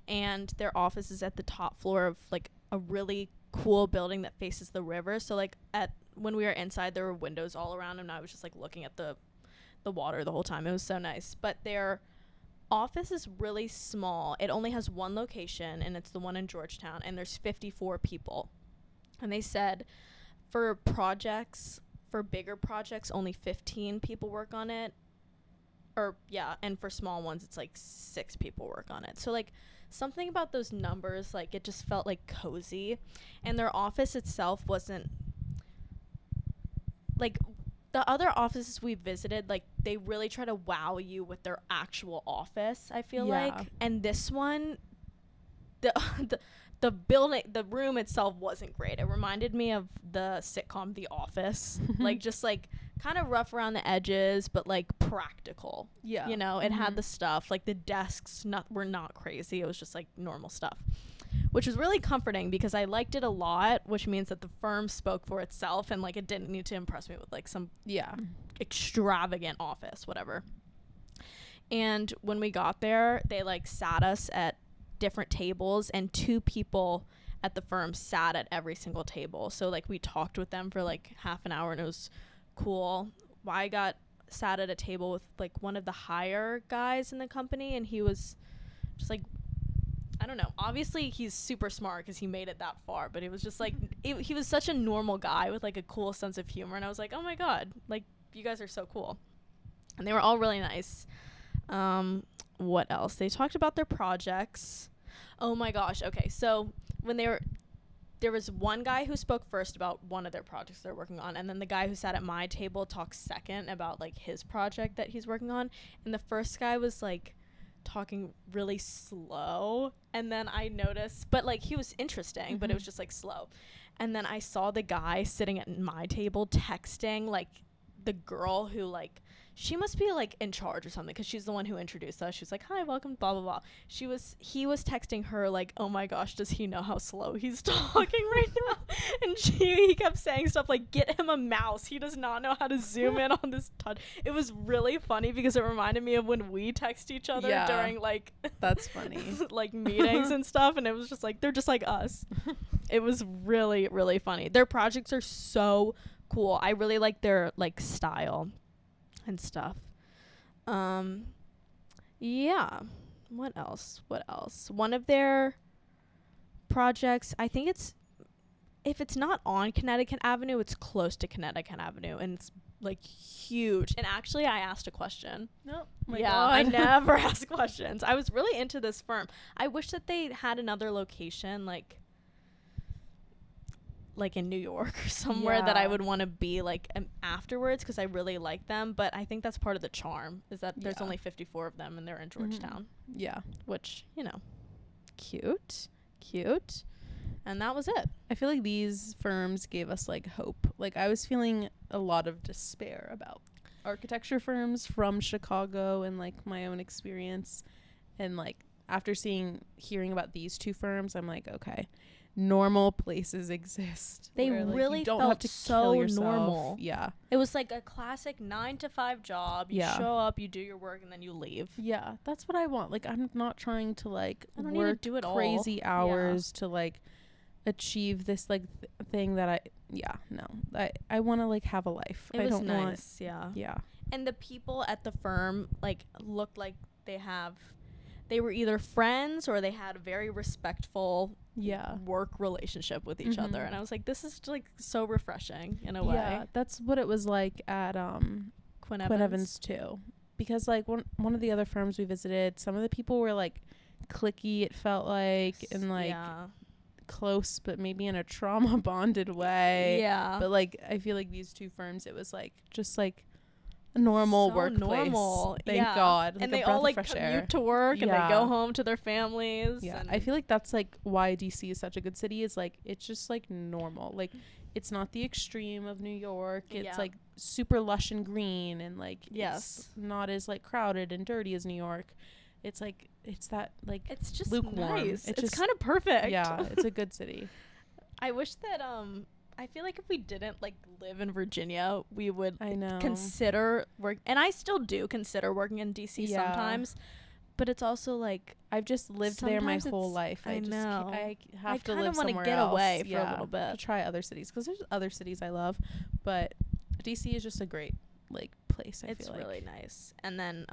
And their office is at the top floor of, like, a really cool building that faces the river. So, like, when we were inside, there were windows all around, and I was just, like, looking at the water the whole time. It was so nice. But their office is really small. It only has one location, and it's the one in Georgetown, and there's 54 people. And they said for bigger projects, only 15 people work on it. And for small ones, it's like 6 people work on it. So, like, something about those numbers, like, it just felt like cozy. And their office itself wasn't like the other offices we visited, like, they really try to wow you with their actual office, I feel like. And this one, the building, the room itself wasn't great. It reminded me of the sitcom The Office. Like, just, like, kind of rough around the edges, but, like, practical. Yeah. You know, it had the stuff. Like, the desks were not crazy. It was just, like, normal stuff. Which was really comforting because I liked it a lot, which means that the firm spoke for itself, and, like, it didn't need to impress me with, like, some extravagant office, whatever. And when we got there, they, like, sat us at different tables, and 2 people at the firm sat at every single table. So, like, we talked with them for, like, half an hour, and it was cool. I got sat at a table with, like, one of the higher guys in the company, and he was just, like, I don't know. Obviously, he's super smart because he made it that far. But it was just, like, he was such a normal guy with, like, a cool sense of humor. And I was like, oh, my God. Like, you guys are so cool. And they were all really nice. What else? They talked about their projects. Oh, my gosh. Okay. So when there was one guy who spoke first about one of their projects they're working on. And then the guy who sat at my table talked second about, like, his project that he's working on. And the first guy was, like, talking really slow, and then I noticed, but, like, he was interesting, but it was just, like, slow. And then I saw the guy sitting at my table texting, like, the girl who, like, she must be, like, in charge or something, because she's the one who introduced us. She's like, hi, welcome, blah blah blah. He was texting her, like, oh my gosh, does he know how slow he's talking right now? And he kept saying stuff like, get him a mouse, he does not know how to zoom in on this touch. It was really funny because it reminded me of when we text each other during, like, that's funny, like, meetings and stuff, and it was just like, they're just like us. It was really, really funny. Their projects are so cool. I really like their, like, style and stuff. Yeah. What else? One of their projects, I think if it's not on Connecticut Avenue, it's close to Connecticut Avenue, and it's, like, huge. And actually, I asked a question. No. Oh yeah, God. I never ask questions. I was really into this firm. I wish that they had another location, like in New York or somewhere that I would want to be, like, afterwards, because I really like them. But I think that's part of the charm, is that there's only 54 of them, and they're in Georgetown. Yeah. Which, you know, cute. And that was it. I feel like these firms gave us, like, hope. Like, I was feeling a lot of despair about architecture firms from Chicago and, like, my own experience. And, like, after hearing about these 2 firms, I'm like, okay, normal places exist. They really you don't have to so kill yourself. Normal. Yeah. It was like a classic 9-to-5 job. You show up, you do your work, and then you leave. Yeah, that's what I want. Like, I'm not trying to, like, I don't work need to do it crazy hours to, like, achieve this, like, thing that I want to, like, have a life. It was nice. Yeah. And the people at the firm, like, looked like they were either friends or they had a very respectful work relationship with each other. And I was like, this is, like, so refreshing in a way. Yeah, that's what it was like at Quinn Evans too. Because, like, one of the other firms we visited, some of the people were, like, cliquey, it felt like, and, like, close, but maybe in a trauma bonded way. Yeah. But, like, I feel like these 2 firms, it was, like, just, like, a normal workplace. Normal. Thank God. Like, and they all, like, commute to work and they go home to their families. Yeah. I feel like that's, like, why DC is such a good city, is, like, it's just, like, normal. Like, it's not the extreme of New York. It's Yeah. like super lush and green, and like Yes. it's not as like crowded and dirty as New York. It's like it's that like It's just lukewarm. nice. It's just kind of perfect. Yeah, it's a good city. I wish that I feel like if we didn't like live in Virginia, we would I know. consider work, and I still do consider working in DC Yeah. sometimes. But it's also like I've just lived there my sometimes whole it's- life. I just know. I I have to kinda live wanna somewhere get else. away for a Yeah, little bit. to try other cities, because there's other cities I love, but DC is just a great like place. it's feel like. really nice. And then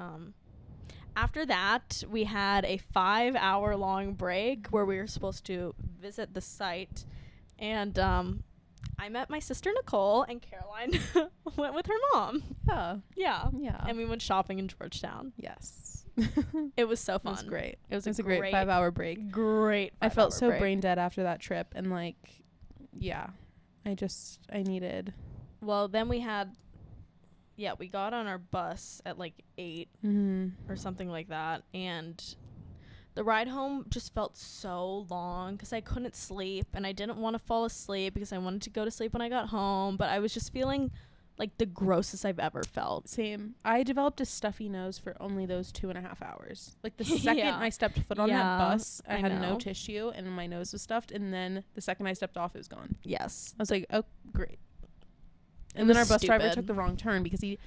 after that, we had a 5-hour long break where we were supposed to visit the site, and I met my sister Nicole, and Caroline went with her mom. Yeah. Yeah. And we went shopping in Georgetown. Yes. It was so It fun. was great. It was a great 5-hour break. Great. I felt 5-hour so break. brain dead after that trip, and like, yeah, I needed. Well, then we got on our bus at like 8 or something like that, and the ride home just felt so long because I couldn't sleep, and I didn't want to fall asleep because I wanted to go to sleep when I got home, but I was just feeling like the grossest I've ever felt. Same. I developed a stuffy nose for only those 2.5 hours. Like the second Yeah. I stepped foot on Yeah, that bus, I had no know. tissue and my nose was stuffed. And then the second I stepped off, it was gone. Yes. I was like, oh, great. It And then our was bus driver stupid. took the wrong turn because he.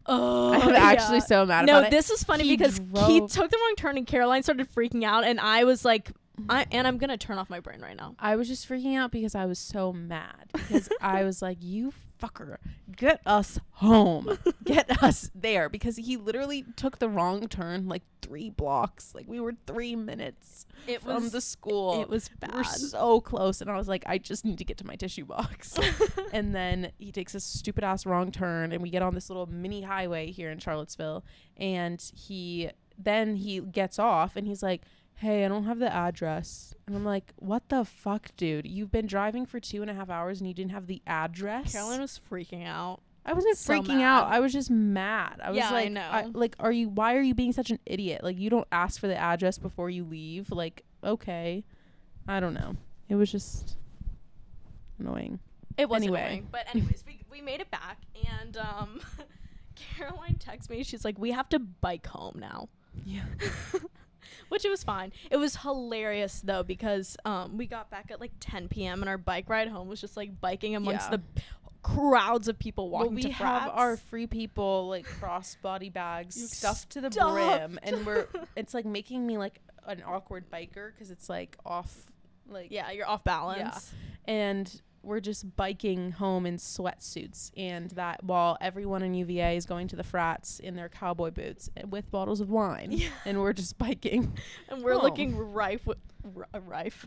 Oh, I'm actually so mad No, about it. this is funny He because he drove- took the wrong turn and Caroline started freaking out, and I was like, I'm gonna turn off my brain right now. I was just freaking out because I was so mad because I was like, you fucker, get us home, get us there, because he literally took the wrong turn like 3 blocks. Like we were 3 minutes from the school. It was We bad. were so close, and I was like, I just need to get to my tissue box. And then he takes a stupid ass wrong turn, and we get on this little mini highway here in Charlottesville, and he gets off and he's like, hey, I don't have the address. And I'm like, what the fuck, dude? You've been driving for 2.5 hours and you didn't have the address? Caroline was freaking out. I wasn't so freaking out. I was just mad. I was Yeah, I like, know. why are you being such an idiot? Like, you don't ask for the address before you leave. Like, okay. I don't know. It was just annoying. It was Anyway. annoying. But anyways, we made it back, and Caroline texts me. She's like, we have to bike home now. Yeah. Which it was fine. It was hilarious though, because we got back at like 10 p.m. and our bike ride home was just like biking amongst Yeah. the crowds of people walking Well, we to frats. have our free people like crossbody bags You stuffed to the stuffed. brim, and it's like making me like an awkward biker because it's like off, like Yeah, you're off balance. and we're just biking home in sweatsuits, and that while everyone in UVA is going to the frats in their cowboy boots with bottles of wine, Yeah. and we're just biking. And we're Oh. looking rife. Rife.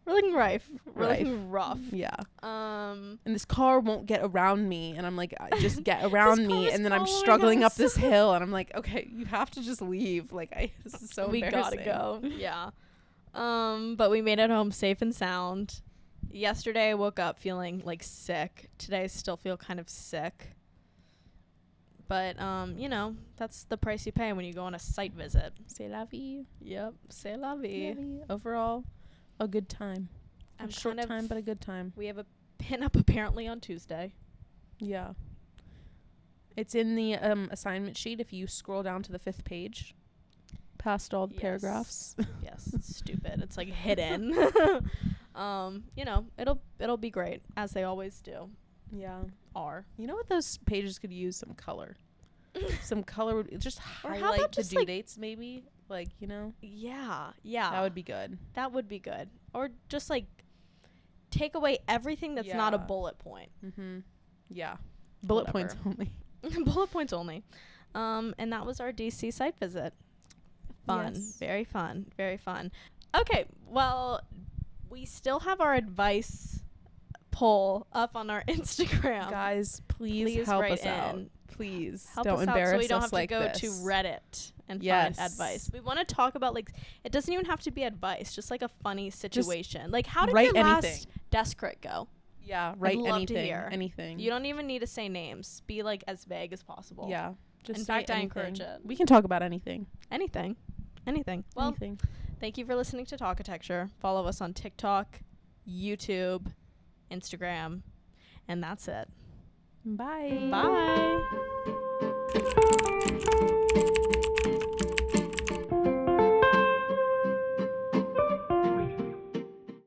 We're looking rife. We're Rife. looking rough. Yeah. Um, And this car won't get around me, and I'm like, just get around This car me, is and then I'm following struggling up us. this hill, and I'm like, okay, you have to just leave. Like, this is so we gotta embarrassing. go. Yeah. But we made it home safe and sound. Yesterday I woke up feeling like sick. Today I still feel kind of sick. But you know, that's the price you pay when you go on a site visit. C'est la vie. Yep, c'est la vie. Overall, a good time. I'm A short kind of- time, but a good time. We have a pin-up apparently on Tuesday. Yeah. It's in the assignment sheet if you scroll down to the 5th page. Past all the Yes. paragraphs. Yes, it's stupid. It's like hidden. You know, it'll be great, as they always do. Yeah. Are. You know what, those pages could use some color. Some color would just Or how highlight about the just, due like- dates, maybe. Like, you know, Yeah. that would be good. That would be good. Or just like take away everything that's not a Yeah. bullet point. Mm-hmm. Yeah. Bullet points Whatever. only. Bullet points only. And that was our DC site visit. Fun. Yes. Very fun. Very fun. Okay. Well, we still have our advice poll up on our Instagram. Guys, please help write us out. in. Please Help don't us out embarrass so we don't us have like to go this. to Reddit and Yes. find advice. We want to talk about, like, it doesn't even have to be advice, just like a funny situation. Like, how did write your last anything. desk crit go? Yeah, write love to anything. hear. Anything. You don't even need to say names. Be like as vague as possible. Yeah. Just In say fact, I anything. encourage it. We can talk about anything. Anything. Well, Anything. thank you for listening to Talkitecture. Follow us on TikTok, YouTube, Instagram, And that's it. Bye. Bye.